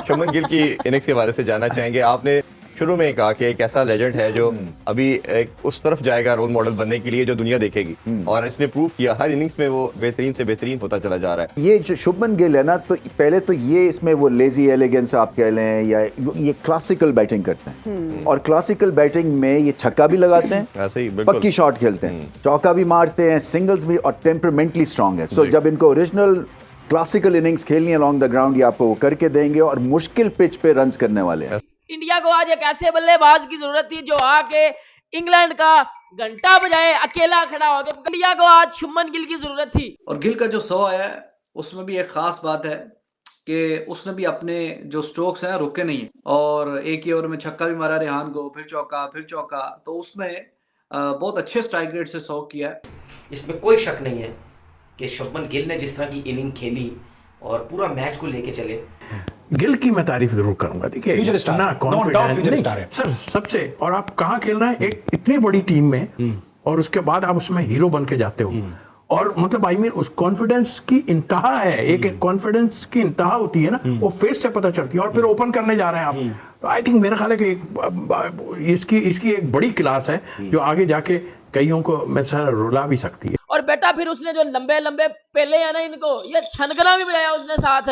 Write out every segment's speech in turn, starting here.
शुभमन गिल की इनिंग्स के बारे से जानना चाहेंगे। आपने शुरू में कहा कि एक ऐसा लेजेंड है जो अभी एक उस तरफ जाएगा रोल मॉडल बनने के लिए जो दुनिया देखेगी, और इसने प्रूव किया हर इनिंग्स में वो बेहतरीन से बेहतरीन होता चला जा रहा है। ये जो शुभमन गिल है ना, तो पहले तो ये इसमें वो लेजी एलिगेंस आप कह लें या ये क्लासिकल बैटिंग करते हैं, और क्लासिकल बैटिंग में ये छक्का भी लगाते हैं, ऐसे ही पक्की शॉट खेलते हैं, चौका भी मारते हैं, सिंगल्स भी, और टेम्परामेंटली स्ट्रांग है। सो जब इनको ओरिजिनल क्लासिकल इनिंग्स खेलनी है अलॉन्ग द ग्राउंड, ये आपको वो करके देंगे, और मुश्किल पिच पे रन्स करने वाले हैं। इंडिया को आज एक ऐसे बल्लेबाज की जरूरत थी जो आके इंग्लैंड का घंटा बजाए, अकेला खड़ा हो गया। इंडिया को आज शुभमन गिल की जरूरत थी। और गिल का जो 100 आया है उसमें भी एक खास बात है कि उसने भी अपने जो स्ट्रोक्स हैं रुके नहीं, और एक ही ओवर में छक्का भी मारा रेहान को, फिर चौका, तो उसने बहुत अच्छे स्ट्राइक रेट से 100 किया है। इसमें कोई शक नहीं है कि शुभमन गिल ने जिस तरह की इनिंग खेली और पूरा मैच को लेके चले, गिल की मैं तारीफ जरूर करूंगा। देखिए future star, no doubt future star है सर सबसे। और आप कहाँ खेल रहे हैं एक इतनी बड़ी टीम में, और उसके बाद आप उसमें हीरो बन के जाते हो, और मतलब आई मीन उस कॉन्फिडेंस की इंतहा है, एक कॉन्फिडेंस की इंतहा होती है ना, वो फेस से पता चलती है। और फिर ओपन करने जा रहे हैं आप, तो आई थिंक मेरा ख्याल है कि इसकी एक बड़ी क्लास है जो आगे जाके कईयों को मैं सर रुला भी सकती है। और बेटा फिर उसने जो लंबे लंबे पेले है ना, इनको ये छनकना भी बजाया उसने साथ,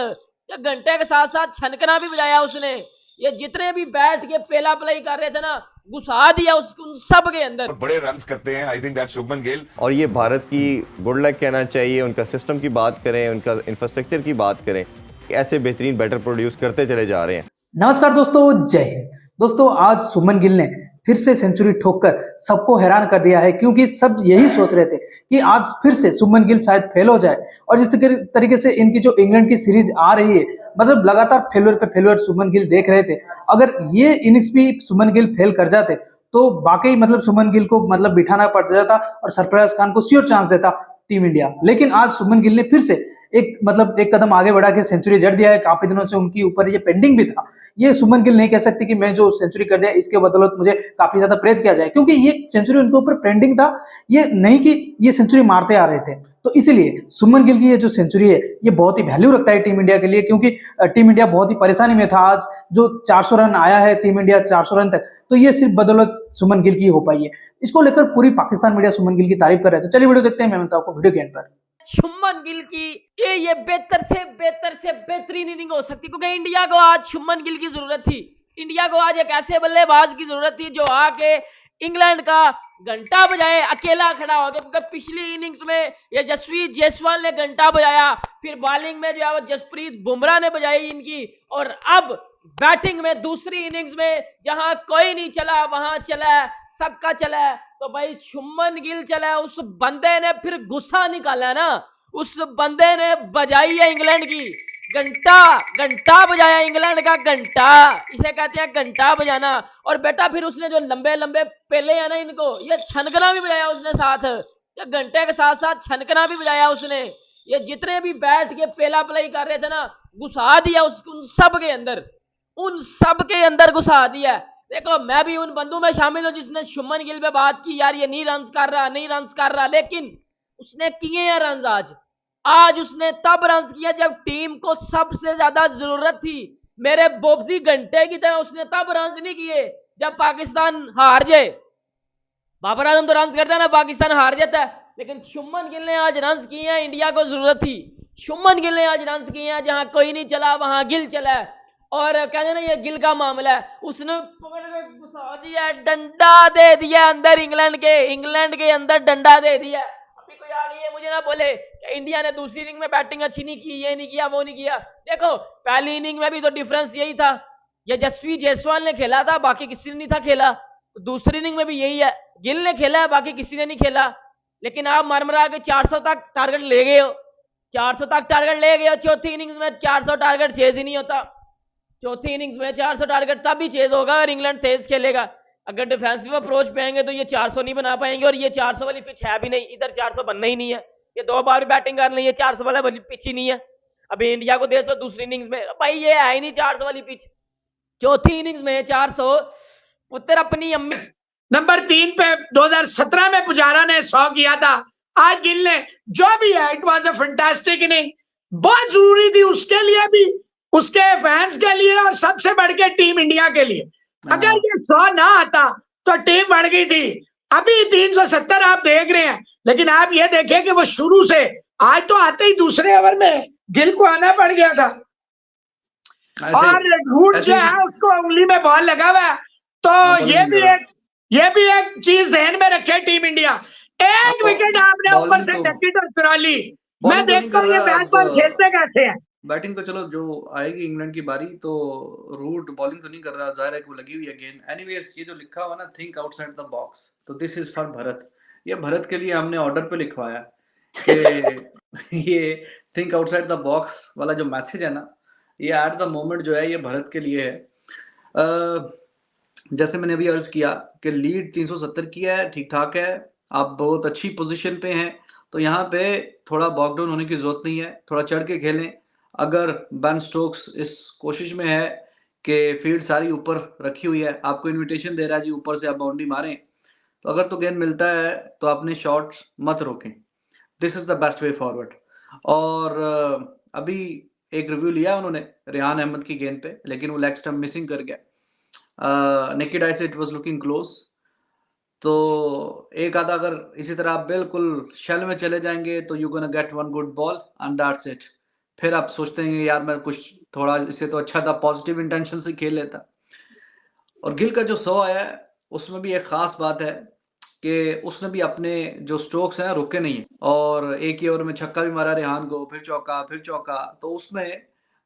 या घंटे के साथ साथ छनकना भी बजाया उसने। ये जितने भी बैठ के पेला प्ले कर रहे थे ना, घुसा दिया उन सब के अंदर। बड़े रन्स करते हैं, I think that Shubman Gill. और ये भारत की गुड लक कहना चाहिए। उनका सिस्टम की बात करें, उनका इंफ्रास्ट्रक्चर की बात करें, ऐसे बेहतरीन बैटर प्रोड्यूस करते चले जा रहे हैं। नमस्कार दोस्तों, जय हिंद। दोस्तों आज शुभमन गिल ने फिर से सेंचुरी ठोककर सबको हैरान कर दिया है, क्योंकि सब यही सोच रहे थे कि आज फिर से शुभमन गिल शायद फेल हो जाए। और जिस तरीके से इनकी जो इंग्लैंड की सीरीज आ रही है, मतलब लगातार फेलुअर पे फेलुअर शुभमन गिल देख रहे थे। अगर ये इनिंग्स भी शुभमन गिल फेल कर जाते तो वाकई मतलब शुभमन गिल को मतलब बिठाना पड़ जाता और सरफराज खान को श्योर चांस देता टीम इंडिया। लेकिन आज शुभमन गिल ने फिर से एक कदम आगे बढ़ा के सेंचुरी जड़ दिया है। काफी दिनों से उनकी ऊपर ये पेंडिंग भी था। ये शुभमन गिल नहीं कह सकती कि मैं जो सेंचुरी कर दिया इसके बदौलत मुझे काफी ज्यादा प्रेज किया जाए, क्योंकि ये सेंचुरी उनके ऊपर पेंडिंग था। ये नहीं कि ये सेंचुरी मारते आ रहे थे। तो इसीलिए शुभमन गिल की ये जो सेंचुरी है ये बहुत ही वैल्यू रखता है टीम इंडिया के लिए, क्योंकि टीम इंडिया बहुत ही परेशानी में था। आज जो 400 रन आया है टीम इंडिया 400 रन तक, तो ये सिर्फ बदौलत शुभमन गिल की हो पाई है। इसको लेकर पूरी पाकिस्तान मीडिया शुभमन गिल की तारीफ कर रहे थे। तो चलिए वीडियो देखते हैं, मैं बताऊं आपको वीडियो के एंड पर। शुभमन गिल की ये बेहतर से बेहतरीन इनिंग हो सकती, क्योंकि इंडिया को आज शुभमन गिल की जरूरत थी। इंडिया को आज एक ऐसे बल्लेबाज की जरूरत थी जो आके इंग्लैंड का घंटा बजाए, अकेला खड़ा हो गया। क्योंकि पिछली इनिंग्स में ये यशस्वी जायसवाल ने घंटा बजाया, फिर बॉलिंग में जो है वो जसप्रीत बुमराह ने बजाई इनकी, और अब बैटिंग में दूसरी इनिंग्स में जहां कोई नहीं चला वहां चला, सबका चला, तो भाई शुभमन गिल चला। उस बंदे ने फिर गुस्सा निकाला ना, उस बंदे ने बजाई है इंग्लैंड की घंटा बजाया, इंग्लैंड का घंटा, इसे कहते हैं घंटा बजाना। और बेटा फिर उसने जो लंबे लंबे पेले है ना, इनको ये छनकना भी बजाया उसने साथ, या घंटे के साथ साथ छनकना भी बजाया उसने। ये जितने भी बैठ के पेला प्ले कर रहे थे ना, घुसा दिया उन सब के अंदर घुसा दिया। देखो मैं भी उन बंदों में शामिल हूं जिसने शुभमन गिल पे बात की, यार ये नहीं रन कर रहा, लेकिन उसने किए हैं रन। आज उसने तब रन किया जब टीम को सबसे ज्यादा जरूरत थी। मेरे बोब्जी घंटे की तरह उसने तब रन नहीं किए जब पाकिस्तान हार जाए। बाबर आजम तो रन करता है ना, पाकिस्तान हार जाता है, लेकिन शुभमन गिल ने आज रन किए हैं। इंडिया को जरूरत थी, शुभमन गिल ने आज रन किए हैं। जहां कोई नहीं चला वहां गिल चला है। और कहते ना ये गिल का मामला है, उसने पकड़ के घुसा दिया, डंडा दे दिया अंदर, इंग्लैंड के अंदर डंडा दे दिया। अभी कोई आ गई है मुझे ना बोले कि इंडिया ने दूसरी इनिंग में बैटिंग अच्छी नहीं की, ये नहीं किया, वो नहीं किया। देखो पहली इनिंग में भी तो डिफरेंस यही था, ये यशस्वी जायसवाल ने खेला था, बाकी किसी ने नहीं था खेला। तो दूसरी इनिंग में भी यही है, गिल ने खेला है, बाकी किसी ने नहीं खेला। लेकिन आप मरमरा के 400 तक टारगेट ले गए हो, 400 तक टारगेट ले गए हो। चौथी इनिंग्स में 400 टारगेट चेज ही नहीं होता। चौथी इनिंग्स में 400 टारगेट तब ही चेज होगा अगर इंग्लैंड तेज खेलेगा। अगर डिफेंसिव अप्रोच पे आएंगे तो ये 400 नहीं बना पाएंगे, और ये 400 वाली पिच है भी नहीं, इधर 400 बनना ही नहीं है। ये 2 बार भी बैटिंग कर ली, ये 400 वाली पिच ही नहीं है। अभी इंडिया को देख लो दूसरी इनिंग्स में, भाई ये है ही नहीं 400 वाली पिच। चौथी इनिंग्स में 400 पुत्र अपनी अम्मी। नंबर 3 पे 2017 में पुजारा ने 100 किया था। आज गिल ने जो भी है, it was a fantastic inning, बहुत जरूरी थी उसके लिए भी उसके फैंस के लिए और सबसे बढ़ के टीम इंडिया के लिए। अगर ये 100 ना आता तो टीम बढ़ गई थी। अभी 370 आप देख रहे हैं, लेकिन आप ये देखें कि वो शुरू से आज तो आते ही दूसरे ओवर में गिल को आना पड़ गया था और रूट जो है उसको उंगली में बॉल लगा हुआ है। तो ये भी एक चीज ध्यान में रखे टीम इंडिया। एक विकेट आपने ऊपर से टकी तो चुरा ली। मैं देखता हूँ ये बैट्समैन खेलते कैसे हैं। बैटिंग तो चलो जो आएगी इंग्लैंड की बारी, तो रूट बॉलिंग तो नहीं कर रहा, जाहिर है कि वो लगी हुई है गेंद। एनीवेज ये जो लिखा हुआ ना थिंक आउटसाइड द बॉक्स, तो दिस इज फॉर भरत। ये भरत के लिए हमने ऑर्डर पे लिखवाया कि ये थिंक आउटसाइड द बॉक्स वाला जो मैसेज है ना, ये एट द मोमेंट जो है ये भरत के लिए है। जैसे मैंने अभी अर्ज किया कि लीड 370 की है, ठीक ठाक है, आप बहुत अच्छी पोजीशन पे हैं, तो यहाँ पे थोड़ा बॉकडाउन होने की जरूरत नहीं है, थोड़ा चढ़ के खेलें। अगर बेन स्टोक्स इस कोशिश में है कि फील्ड सारी ऊपर रखी हुई है, आपको इनविटेशन दे रहा है जी ऊपर से आप बाउंड्री मारें, तो अगर तो गेंद मिलता है तो अपने शॉट मत रोकें। This is the best way forward. और अभी एक रिव्यू लिया उन्होंने रेहान अहमद की गेंद पे, लेकिन वो लेग स्टंप मिसिंग कर गया। नेकेड आई से इट वाज लुकिंग क्लोज। तो एक आधा अगर इसी तरह आप बिल्कुल शेल में चले जाएंगे तो you gonna get one good ball and that's it. फिर आप सोचते हैं यार मैं कुछ थोड़ा इससे तो अच्छा था, पॉजिटिव इंटेंशन से खेल लेता। और गिल का जो 100 आया है उसमें भी एक खास बात है कि उसने भी अपने जो स्ट्रोक्स हैं रुके नहीं, और एक ही ओवर में छक्का भी मारा रेहान को, फिर चौका, तो उसने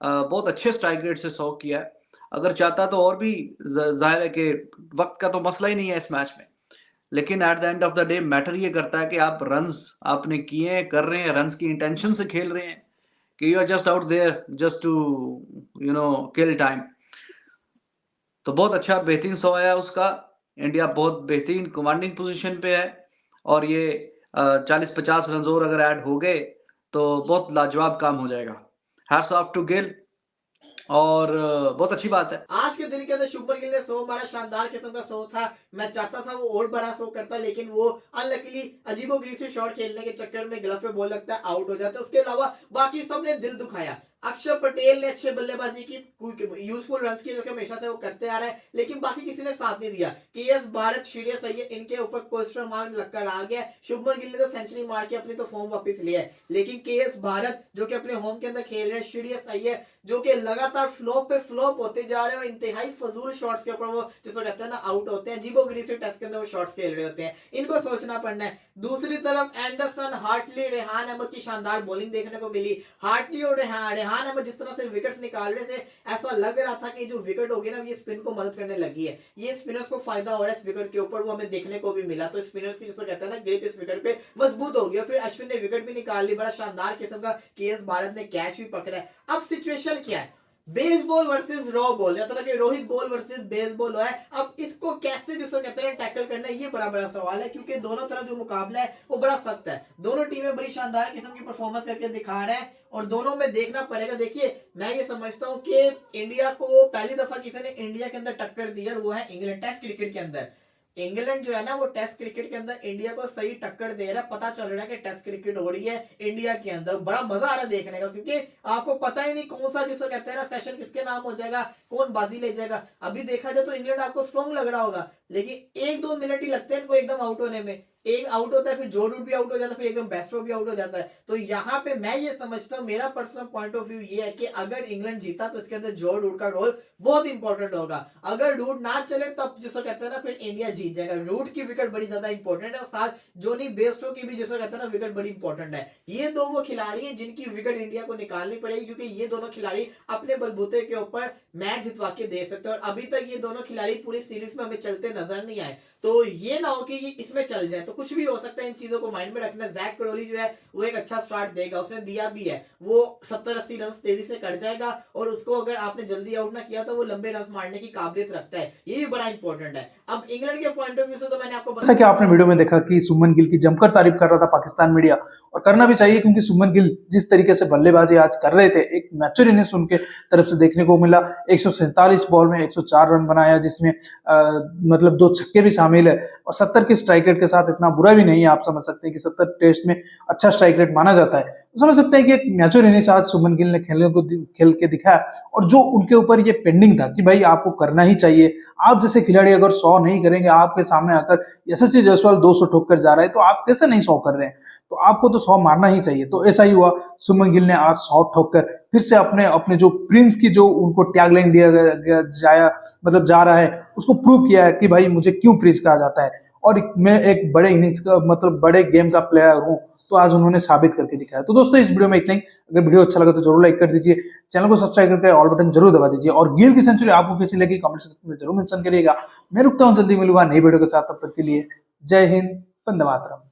बहुत अच्छे स्ट्राइक रेट से 100 किया है। अगर चाहता तो और भी, जाहिर है कि वक्त का तो मसला ही नहीं है इस मैच में, लेकिन at the end of the day matter ये करता है कि आप रन्स आपने किए कर रहे हैं, रन्स की इंटेंशन से खेल रहे हैं, कि you are just out there just to kill time. तो बहुत अच्छा बेहतरीन 100 आया उसका। इंडिया बहुत बेहतरीन कमांडिंग पोजीशन पे है, और ये 40-50 रन और अगर ऐड हो गए तो बहुत लाजवाब काम हो जाएगा। हैट्स ऑफ टू गिल, और बहुत अच्छी बात है। आज के दिन के अंदर शुभमन गिल ने 100 मारा, शानदार किस्म का 100 था। मैं चाहता था वो और बड़ा 100 करता, लेकिन वो अनलकीली अजीबोगरीब से शॉट खेलने के चक्कर में ग्लव पे बॉल लगता है, आउट हो जाता है। उसके अलावा बाकी सबने दिल दुखाया। अक्षर पटेल ने अच्छे बल्लेबाजी की, यूजफुल रन्स की, जो कि हमेशा से वो करते आ रहा है, लेकिन बाकी किसी ने साथ नहीं दिया। केएस भारत, श्रेयस अय्यर, इनके ऊपर क्वेश्चन मार्क लगकर आ गया। शुभमन गिल ने तो सेंचुरी मार के अपनी तो फॉर्म वापस लिया है, लेकिन केएस भारत जो कि अपने होम के अंदर खेल रहे हैं, श्रेयस अय्यर जो कि लगातार फ्लॉप पे फ्लॉप होते जा रहे हैं, और इंतहाई फजूल शॉट्स के ऊपर वो जिसको कहते हैं ना आउट होते हैं, अजीबोगरीब से टेस्ट के अंदर वो शॉट्स खेल रहे होते हैं। इनको सोचना पड़ना है। दूसरी तरफ एंडरसन, हार्टली, रेहान अहमद की शानदार बॉलिंग देखने को मिली। हार्टली और रेहान अहमद जिस तरह से विकेट्स निकाल रहे थे, ऐसा लग रहा था कि जो विकेट होगी ना ये स्पिन को मदद करने लगी है, ये स्पिनर्स को फायदा हो रहा है इस विकेट के ऊपर, वो हमें देखने को भी मिला। तो स्पिनर्स की जिसको कहते हैं ना ग्रिप इस विकेट पे मजबूत हो गया। फिर अश्विन ने विकेट भी निकाल ली, बड़ा शानदार किस्म का। केएस भारत ने कैच भी पकड़ा है। अब सिचुएशन क्या है? बेसबॉल वर्सेस रॉ बॉल, या कि रोहित बॉल वर्सेस बेसबॉल है। अब इसको कैसे जिसको कहते हैं टैकल करना है, ये बड़ा सवाल है, क्योंकि दोनों तरफ जो मुकाबला है वो बड़ा सख्त है। दोनों टीमें बड़ी शानदार किस्म की परफॉर्मेंस करके दिखा रहे हैं, और दोनों में देखना पड़ेगा। देखिए मैं ये समझता हूँ कि इंडिया को पहली दफा किसी ने इंडिया के अंदर टक्कर दी है, वो है इंग्लैंड। टेस्ट क्रिकेट के अंदर इंग्लैंड जो है ना वो टेस्ट क्रिकेट के अंदर इंडिया को सही टक्कर दे रहा है। पता चल रहा है कि टेस्ट क्रिकेट हो रही है इंडिया के अंदर। बड़ा मजा आ रहा है देखने का, क्योंकि आपको पता ही नहीं कौन सा जिसको कहते हैं ना सेशन किसके नाम हो जाएगा, कौन बाजी ले जाएगा। अभी देखा जाए तो इंग्लैंड आपको स्ट्रॉन्ग लग रहा होगा, लेकिन 1-2 मिनट ही लगते हैं इनको एकदम आउट होने में। एक आउट होता है, फिर जो रूट भी आउट हो जाता है, फिर एकदम बेस्टो भी आउट हो जाता है। तो यहाँ पे मैं ये समझता हूँ, मेरा पर्सनल पॉइंट ऑफ व्यू ये है कि अगर इंग्लैंड जीता तो इसके अंदर जो रूट का रोल बहुत इंपॉर्टेंट होगा। अगर रूट ना चले तब जिसको कहते हैं ना फिर इंडिया जीत जाएगा। रूट की विकेट बड़ी ज्यादा इंपॉर्टेंट है, और साथ जोनी बेस्टो की भी जिसको कहते हैं ना विकेट बड़ी इंपॉर्टेंट है। ये दो वो खिलाड़ी हैं जिनकी विकेट इंडिया को निकालनी पड़ेगी, क्योंकि ये दोनों खिलाड़ी अपने बलबूते के ऊपर मैच जितवा के दे सकते हैं, और अभी तक ये दोनों खिलाड़ी पूरी सीरीज में हमें चलते नजर नहीं आए। तो ये ना हो कि ये इसमें चल जाए, तो कुछ भी हो सकता है। इन चीजों को माइंड में रखना। जैक क्रोली जो है वो एक अच्छा स्टार्ट देगा, उसने दिया भी है, वो 70-80 रन तेजी से कर जाएगा, और उसको अगर आपने जल्दी आउट ना किया तो वो लंबे रन मारने की काबिलियत रखता है। ये भी बड़ा इंपॉर्टेंट है। अब इंग्लैंड के पॉइंट ऑफ व्यू से तो मैंने आपको जैसा कि आपने वीडियो में देखा कि शुभमन गिल की जमकर तारीफ कर रहा था पाकिस्तान मीडिया, और करना भी चाहिए, क्योंकि शुभमन गिल जिस तरीके से बल्लेबाजी आज कर रहे थे, एक मैच्योर इनिंग्स उनके तरफ से देखने को मिला। 147 बॉल में 104 रन बनाया, जिसमें मतलब 2 छक्के भी शामिल है, और 70 के स्ट्राइक रेट के साथ इतना इतना बुरा भी नहीं है। आप समझ सकते हैं कि 70 टेस्ट में अच्छा स्ट्राइक रेट माना जाता है, तो समझ सकते हैं कि एक मैच्योर इनिंग्स आज शुभमन गिल ने खेल के दिखाया। और जो उनके ऊपर ये पेंडिंग था कि भाई आपको करना ही चाहिए, आप जैसे खिलाड़ी अगर 100 नहीं करेंगे, आपके सामने आकर यशस्वी जायसवाल 200 ठोक कर जा रहा है, तो आप कैसे नहीं 100 कर रहे हैं, तो आपको तो 100 मारना ही चाहिए। तो ऐसा ही हुआ, शुभमन गिल ने आज 100 ठोक कर फिर से अपने जो प्रिंस की जो उनको टैगलाइन दिया गया मतलब जा रहा है, उसको प्रूव किया है कि भाई मुझे क्यों प्रिंस कहा जाता है और मैं एक बड़े इनिंग्स का मतलब बड़े गेम का प्लेयर हूं। तो आज उन्होंने साबित करके दिखाया। तो दोस्तों इस वीडियो में इतना ही। अगर वीडियो अच्छा लगा तो जरूर लाइक कर दीजिए, चैनल को सब्सक्राइब करके ऑल बटन जरूर दबा दीजिए और गिल की सेंचुरी आपको कैसी लगी कमेंट सेक्शन में जरूर मेंशन करिएगा। मैं रुकता हूं, जल्दी मिलूंगा नई वीडियो के साथ, तब तक के लिए जय हिंद, वंदे मातरम।